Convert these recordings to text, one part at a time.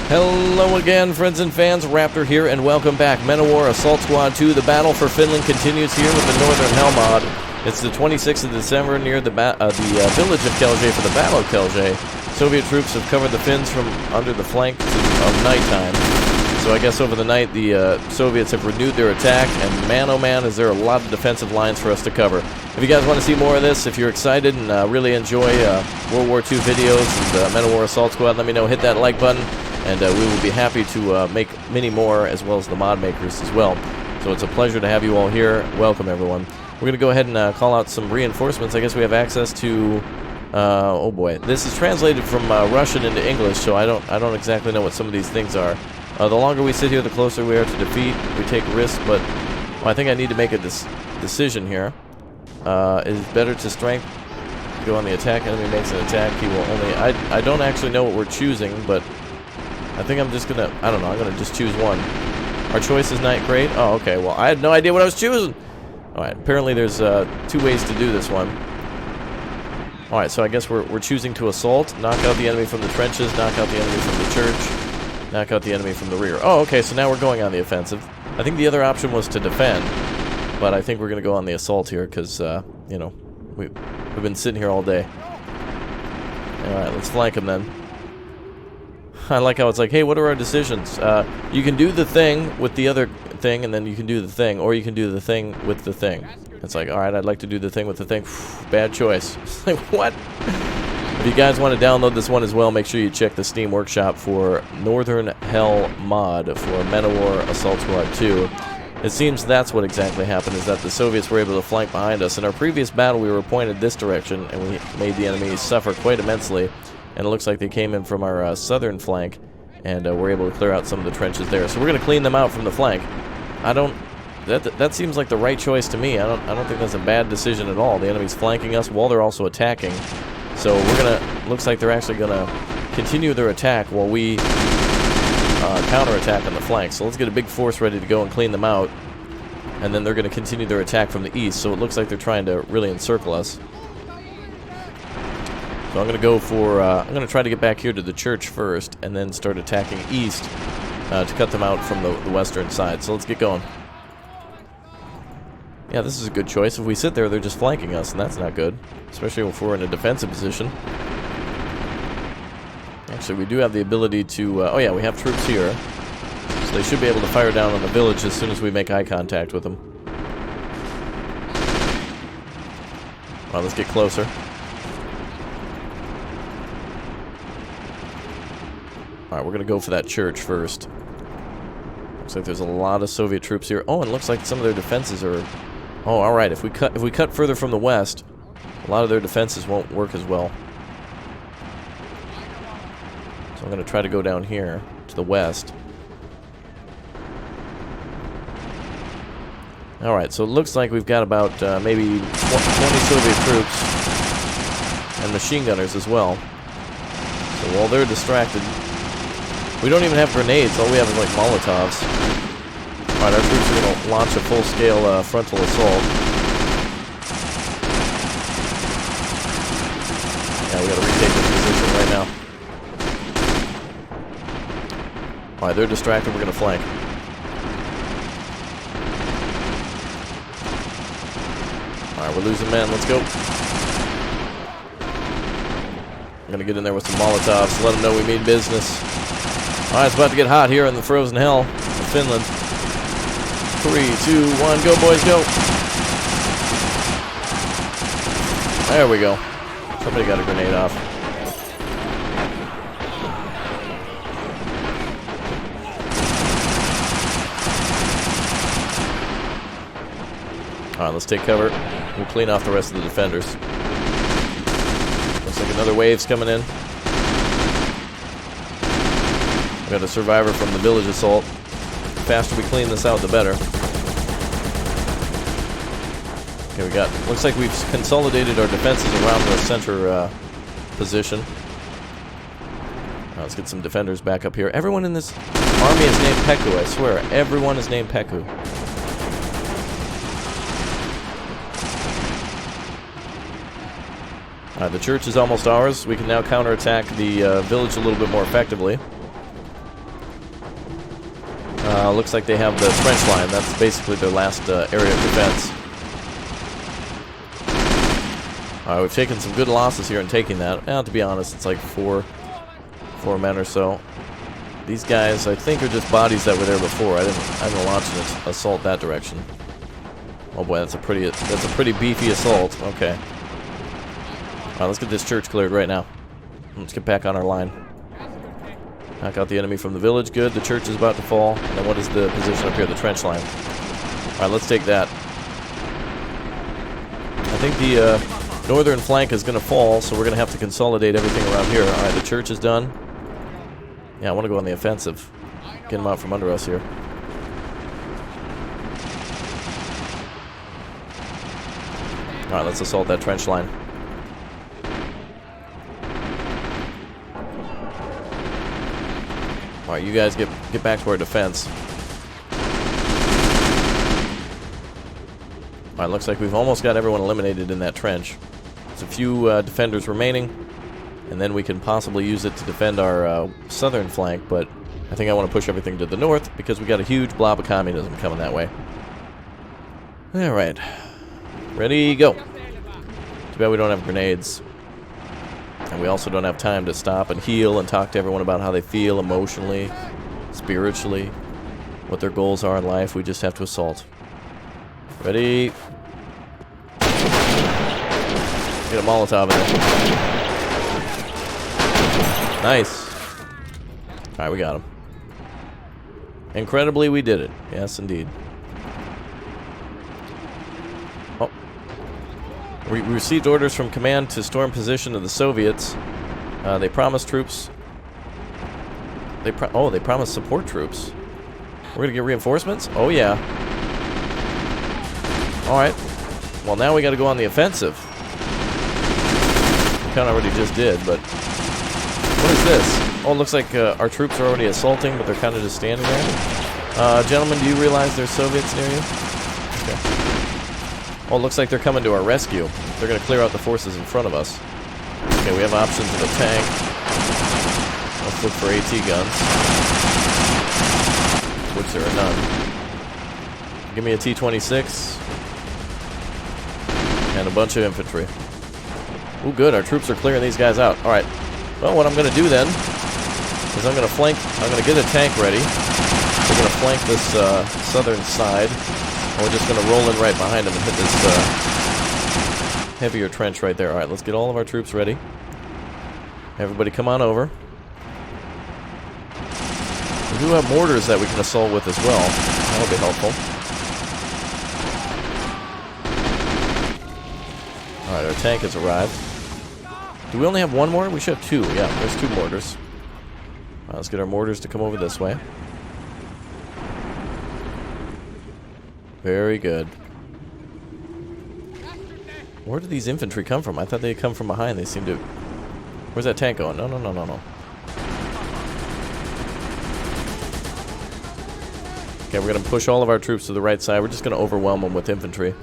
Hello again, friends and fans. Raptor here, and welcome back. Men of War Assault Squad 2. The battle for Finland continues here with the Northern Hell mod. It's the 26th of December near the village of Kelje for the Battle of Kelje. Soviet troops have covered the Finns from under the flank of nighttime. So I guess over the night the Soviets have renewed their attack, and man oh man is there a lot of defensive lines for us to cover. If you guys want to see more of this, if you're excited and really enjoy World War II videos and Men of War Assault Squad, let me know. Hit that like button. And we will be happy to make many more, as well as the mod makers as well. So it's a pleasure to have you all here. Welcome, everyone. We're going to go ahead and call out some reinforcements. I guess we have access to... oh boy, this is translated from Russian into English, so I don't exactly know what some of these things are. The longer we sit here, the closer we are to defeat. We take risks, but I think I need to make a decision here. It is better to strength. Go on the attack. Enemy makes an attack. He will only... I don't actually know what we're choosing, but... I think I'm just gonna, I don't know, I'm gonna just choose one. Our choice is not great. Oh, okay, well, I had no idea what I was choosing. Alright, apparently there's 2 ways to do this one. Alright, so I guess we're choosing to assault, knock out the enemy from the trenches, knock out the enemy from the church, knock out the enemy from the rear. Oh, okay, so now we're going on the offensive. I think the other option was to defend, but I think we're gonna go on the assault here, because, you know, we've been sitting here all day. Alright, let's flank them then. I like how it's like, hey, what are our decisions? You can do the thing with the other thing, and then you can do the thing, or you can do the thing with the thing. It's like, alright, I'd like to do the thing with the thing. Bad choice. It's like, what? If you guys want to download this one as well, make sure you check the Steam Workshop for Northern Hell mod for Men of War Assault Squad 2. It seems that's what exactly happened, is that the Soviets were able to flank behind us. In our previous battle, we were pointed this direction, and we made the enemy suffer quite immensely. And it looks like they came in from our southern flank, and we're able to clear out some of the trenches there. So we're going to clean them out from the flank. That seems like the right choice to me. I don't think that's a bad decision at all. The enemy's flanking us while they're also attacking. So we're gonna, looks like they're actually gonna continue their attack while we counterattack on the flank. So let's get a big force ready to go and clean them out. And then they're gonna continue their attack from the east. So it looks like they're trying to really encircle us. So I'm going to go for, I'm going to try to get back here to the church first, and then start attacking east to cut them out from the western side. So let's get going. Yeah, this is a good choice. If we sit there, they're just flanking us, and that's not good. Especially if we're in a defensive position. Actually, we do have the ability to, oh yeah, we have troops here. So they should be able to fire down on the village as soon as we make eye contact with them. Well, let's get closer. Alright, we're going to go for that church first. Looks like there's a lot of Soviet troops here. Oh, and it looks like some of their defenses are... Oh, alright, if we cut further from the west, a lot of their defenses won't work as well. So I'm going to try to go down here to the west. Alright, so it looks like we've got about maybe 20 Soviet troops and machine gunners as well. So while they're distracted... We don't even have grenades, all we have is like Molotovs. Alright, our troops are going to launch a full-scale frontal assault. Yeah, we got to retake this position right now. Alright, they're distracted, we're going to flank. Alright, we're losing men, let's go. I'm going to get in there with some Molotovs, let them know we mean business. Alright, it's about to get hot here in the frozen hell of Finland. 3, 2, 1, go boys, go! There we go. Somebody got a grenade off. Alright, let's take cover. We'll clean off the rest of the defenders. Looks like another wave's coming in. We got a survivor from the village assault. The faster we clean this out, the better. Okay, we got... Looks like we've consolidated our defenses around the center position. Let's get some defenders back up here. Everyone in this army is named Peku, I swear. Everyone is named Peku. The church is almost ours. We can now counterattack the village a little bit more effectively. Looks like they have the trench line. That's basically their last area of defense. Alright, we've taken some good losses here in taking that. To be honest, it's like four men or so. These guys, I think, are just bodies that were there before. I didn't launch an assault that direction. Oh boy, that's a pretty beefy assault. Okay. Alright, let's get this church cleared right now. Let's get back on our line. Knock out the enemy from the village. Good. The church is about to fall. And then what is the position up here? The trench line. Alright, let's take that. I think the northern flank is going to fall, so we're going to have to consolidate everything around here. Alright, the church is done. Yeah, I want to go on the offensive. Get them out from under us here. Alright, let's assault that trench line. Alright, you guys get back to our defense. Alright, looks like we've almost got everyone eliminated in that trench. There's a few defenders remaining, and then we can possibly use it to defend our southern flank, but I think I want to push everything to the north because we got a huge blob of communism coming that way. Alright. Ready, go. Too bad we don't have grenades. And we also don't have time to stop and heal and talk to everyone about how they feel emotionally, spiritually, what their goals are in life. We just have to assault. Ready? Get a Molotov in there. Nice. Alright, we got him. Incredibly, we did it. Yes, indeed. Oh. We received orders from command to storm position of the Soviets. They promised troops. They promised support troops. We're gonna get reinforcements? Oh yeah. Alright. Well, now we gotta go on the offensive. Kinda already just did, but what is this? Oh, it looks like our troops are already assaulting, but they're kinda just standing there. Gentlemen, do you realize there's Soviets near you? Okay. Oh, it looks like they're coming to our rescue. They're gonna clear out the forces in front of us. Okay, we have options of a tank. Let's look for AT guns. Which there are none. Give me a T-26. And a bunch of infantry. Ooh, good. Our troops are clearing these guys out. Alright. Well, what I'm going to do then is I'm going to get a tank ready. We're going to flank this southern side. And we're just going to roll in right behind them and hit this heavier trench right there. Alright, let's get all of our troops ready. Everybody come on over. We do have mortars that we can assault with as well. That'll be helpful. Alright, our tank has arrived. Do we only have one more? We should have two. Yeah, there's two mortars. Alright, let's get our mortars to come over this way. Very good. Where did these infantry come from? I thought they'd come from behind. They seem to... Where's that tank going? No. Okay, we're going to push all of our troops to the right side. We're just going to overwhelm them with infantry.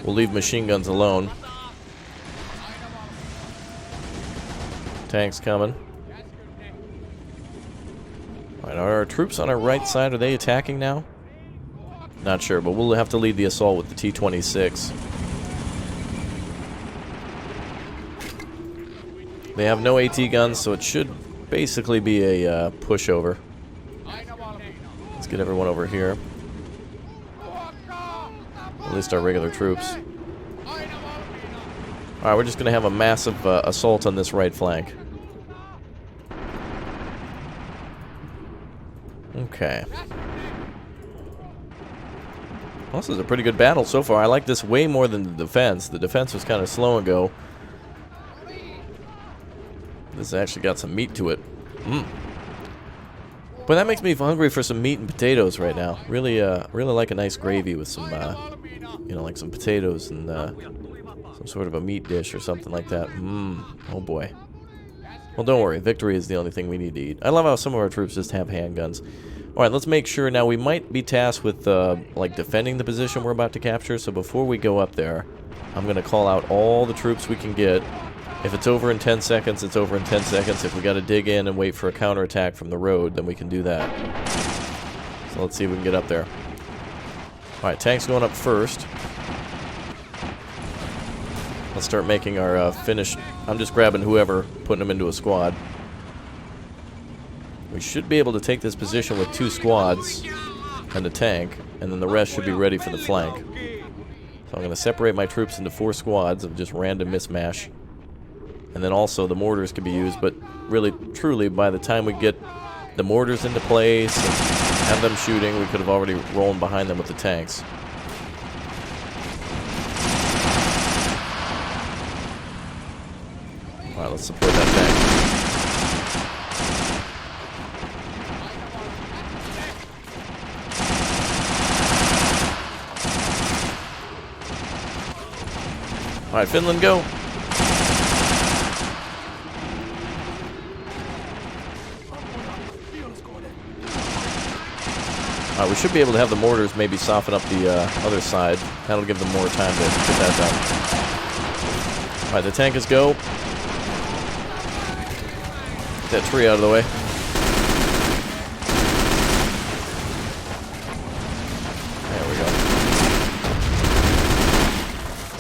We'll leave machine guns alone. Tanks coming. Alright, are our troops on our right side, are they attacking now? Not sure, but we'll have to lead the assault with the T-26. They have no AT guns, so it should basically be a pushover. Let's get everyone over here. At least our regular troops. Alright, we're just going to have a massive assault on this right flank. Okay. Well, this is a pretty good battle so far. I like this way more than the defense. The defense was kind of slow and go. This actually got some meat to it. But that makes me hungry for some meat and potatoes right now. Really like a nice gravy with some, you know, like some potatoes and some sort of a meat dish or something like that. Oh boy. Well, don't worry. Victory is the only thing we need to eat. I love how some of our troops just have handguns. Alright, let's make sure. Now, we might be tasked with, like, defending the position we're about to capture. So before we go up there, I'm going to call out all the troops we can get If it's over in 10 seconds, it's over in 10 seconds. If we got to dig in and wait for a counterattack from the road, then we can do that. So let's see if we can get up there. Alright, tank's going up first. Let's start making our finish. I'm just grabbing whoever, putting them into a squad. We should be able to take this position with 2 squads and a tank, and then the rest should be ready for the flank. So I'm going to separate my troops into 4 squads of just random mismatch. And then also the mortars can be used, but really, truly, by the time we get the mortars into place and have them shooting, we could have already rolled behind them with the tanks. Alright, let's support that tank. Alright, Finland, go! We should be able to have the mortars maybe soften up the other side. That'll give them more time to get that done. Alright, the tankers go. Get that tree out of the way. There we go.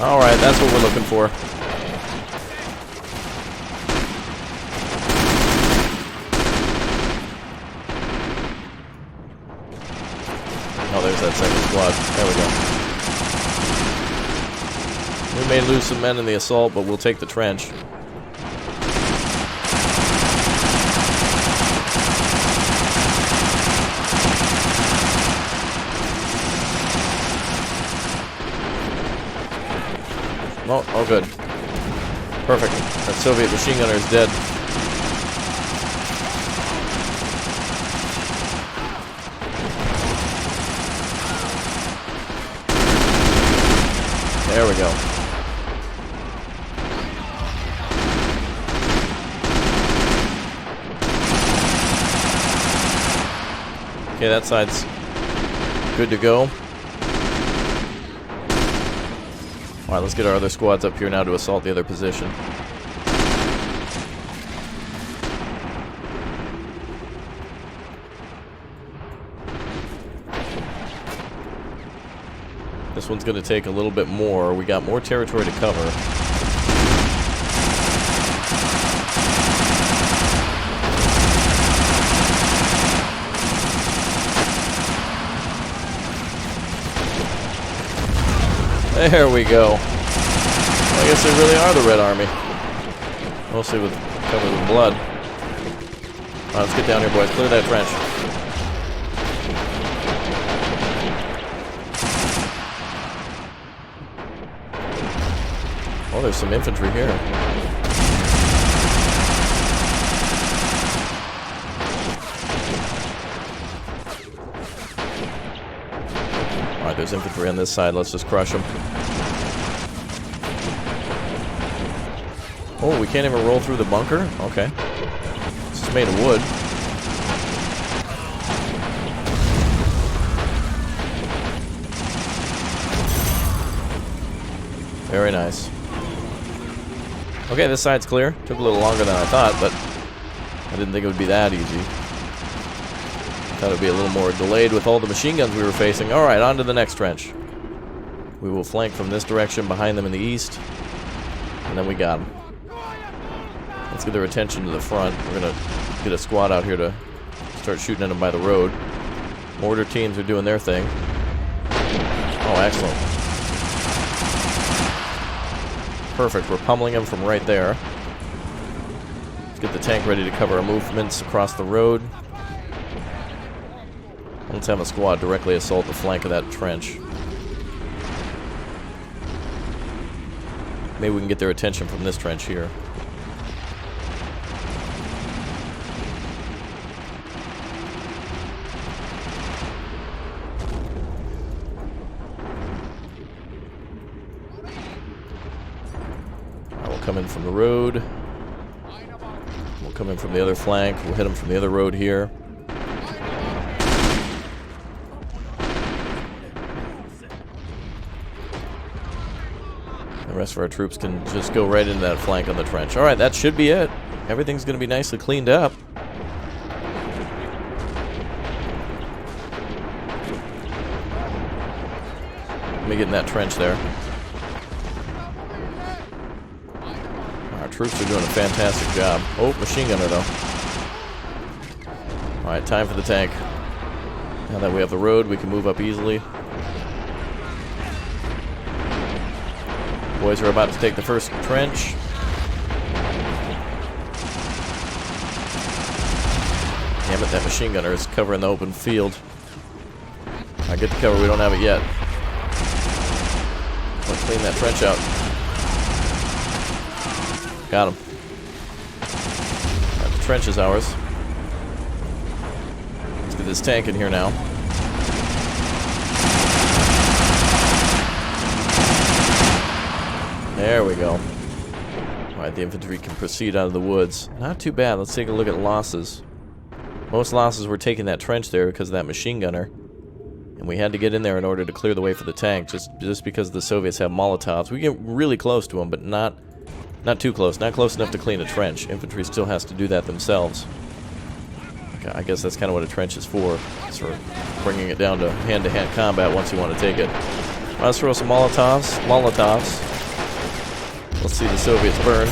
Alright, that's what we're looking for. Oh, there's that second squad. There we go. We may lose some men in the assault, but we'll take the trench. Oh, good. Perfect. That Soviet machine gunner is dead. There we go. Okay, that side's good to go. Alright, let's get our other squads up here now to assault the other position. This one's going to take a little bit more. We got more territory to cover. There we go. Well, I guess they really are the Red Army. Mostly covered with blood. Alright, let's get down here, boys. Clear that trench. Oh, there's some infantry here. Alright, there's infantry on this side. Let's just crush them. Oh, we can't even roll through the bunker? Okay. This is made of wood. Very nice. Okay, this side's clear. Took a little longer than I thought, but I didn't think it would be that easy. Thought it would be a little more delayed with all the machine guns we were facing. Alright, on to the next trench. We will flank from this direction behind them in the east. And then we got them. Let's get their attention to the front. We're going to get a squad out here to start shooting at them by the road. Mortar teams are doing their thing. Oh, excellent. Perfect. We're pummeling them from right there. Let's get the tank ready to cover our movements across the road. Let's have a squad directly assault the flank of that trench. Maybe we can get their attention from this trench here. Come in from the road. We'll come in from the other flank. We'll hit them from the other road here. The rest of our troops can just go right into that flank on the trench. Alright, that should be it. Everything's going to be nicely cleaned up. Let me get in that trench there. Our troops are doing a fantastic job. Oh, machine gunner though. Alright, time for the tank. Now that we have the road, we can move up easily. Boys are about to take the first trench. Damn it, that machine gunner is covering the open field. I get the cover, we don't have it yet. Let's clean that trench out. Got him. Right, the trench is ours. Let's get this tank in here now. There we go. Alright, the infantry can proceed out of the woods. Not too bad. Let's take a look at losses. Most losses were taking that trench there because of that machine gunner. And we had to get in there in order to clear the way for the tank, just because the Soviets have Molotovs. We get really close to them, but not too close. Not close enough to clean a trench. Infantry still has to do that themselves. Okay, I guess that's kind of what a trench is for. It's for bringing it down to hand-to-hand combat once you want to take it. Let's throw some Molotovs. Let's see the Soviets burn.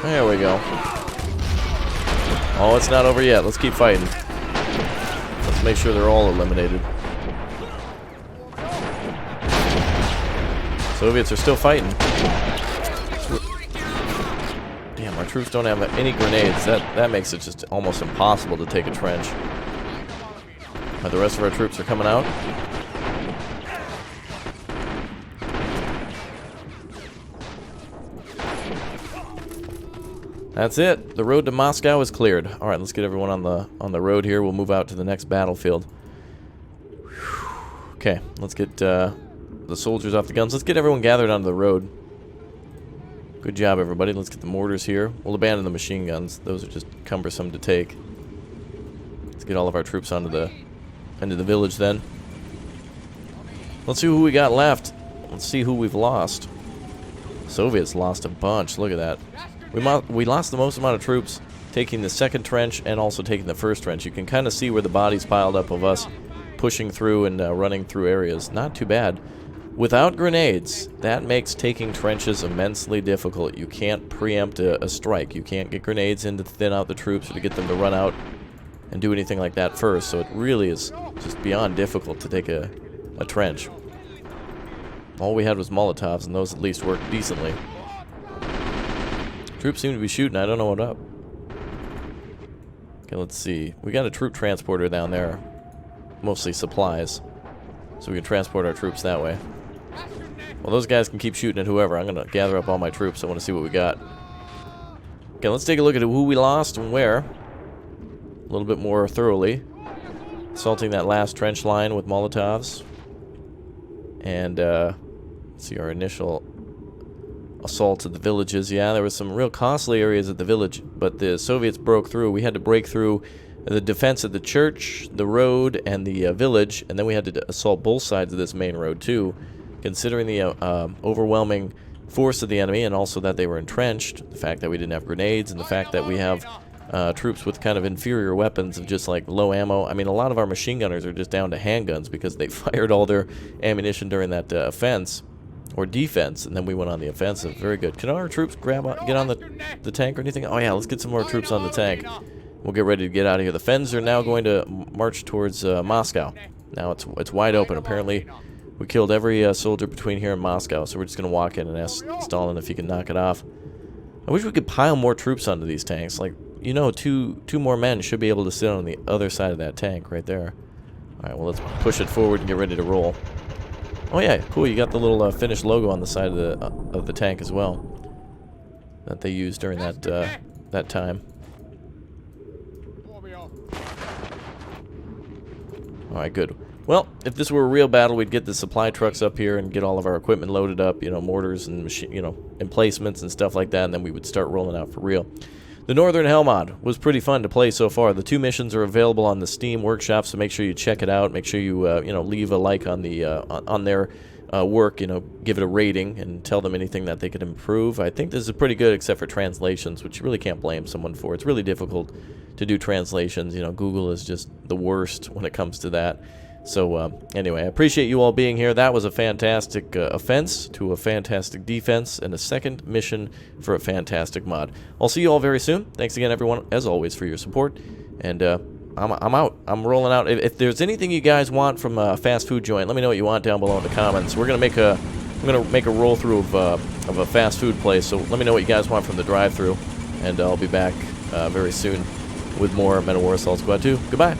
There we go. Oh, it's not over yet. Let's keep fighting. Let's make sure they're all eliminated. Soviets are still fighting. Damn, our troops don't have any grenades. That makes it just almost impossible to take a trench. The rest of our troops are coming out. That's it. The road to Moscow is cleared. All right, let's get everyone on the road here. We'll move out to the next battlefield. Okay, let's get the soldiers off the guns. Let's get everyone gathered onto the road. Good job, everybody. Let's get the mortars here. We'll abandon the machine guns. Those are just cumbersome to take. Let's get all of our troops onto the into the village then. Let's see who we got left. Let's see who we've lost. Soviets lost a bunch. Look at that. We lost the most amount of troops taking the second trench and also taking the first trench. You can kind of see where the bodies piled up of us pushing through and running through areas. Not too bad. Without grenades, that makes taking trenches immensely difficult. You can't preempt a strike. You can't get grenades in to thin out the troops or to get them to run out and do anything like that first. So it really is just beyond difficult to take a trench. All we had was Molotovs, and those at least worked decently. Troops seem to be shooting. I don't know what up. Okay, let's see. We got a troop transporter down there. Mostly supplies. So we can transport our troops that way. Well, those guys can keep shooting at whoever. I'm going to gather up all my troops. I want to see what we got. Okay, let's take a look at who we lost and where. A little bit more thoroughly. Assaulting that last trench line with Molotovs. And, let's see, our initial assault at the villages. Yeah, there was some real costly areas at the village, but the Soviets broke through. We had to break through the defense of the church, the road, and the village, and then we had to assault both sides of this main road, too. Considering the overwhelming force of the enemy, and also that they were entrenched, the fact that we didn't have grenades, and the fact that we have troops with kind of inferior weapons of just like low ammo. I mean, a lot of our machine gunners are just down to handguns because they fired all their ammunition during that offense or defense, and then we went on the offensive. Very good. Can our troops get on the tank or anything? Oh yeah, let's get some more troops on the tank. We'll get ready to get out of here. The Fens are now going to march towards Moscow. Now it's wide open. Apparently, we killed every soldier between here and Moscow, so we're just going to walk in and ask Stalin if he can knock it off. I wish we could pile more troops onto these tanks. Like, you know, two more men should be able to sit on the other side of that tank right there. Alright, well, let's push it forward and get ready to roll. Oh yeah, cool, you got the little Finnish logo on the side of the tank as well that they used during that time. Alright, good. Well, if this were a real battle, we'd get the supply trucks up here and get all of our equipment loaded up, you know, mortars and emplacements and stuff like that, and then we would start rolling out for real. The Northern Hell mod was pretty fun to play so far. The 2 missions are available on the Steam Workshop, so make sure you check it out. Make sure you you know, leave a like on the on their work. You know, give it a rating and tell them anything that they could improve. I think this is pretty good, except for translations, which you really can't blame someone for. It's really difficult to do translations. You know, Google is just the worst when it comes to that. So anyway, I appreciate you all being here. That was a fantastic offense to a fantastic defense, and a second mission for a fantastic mod. I'll see you all very soon. Thanks again, everyone, as always, for your support. And I'm out. I'm rolling out. If there's anything you guys want from a fast food joint, let me know what you want down below in the comments. I'm gonna make a roll through of a fast food place. So let me know what you guys want from the drive-thru, and I'll be back very soon with more Men of War Assault Squad 2. Goodbye.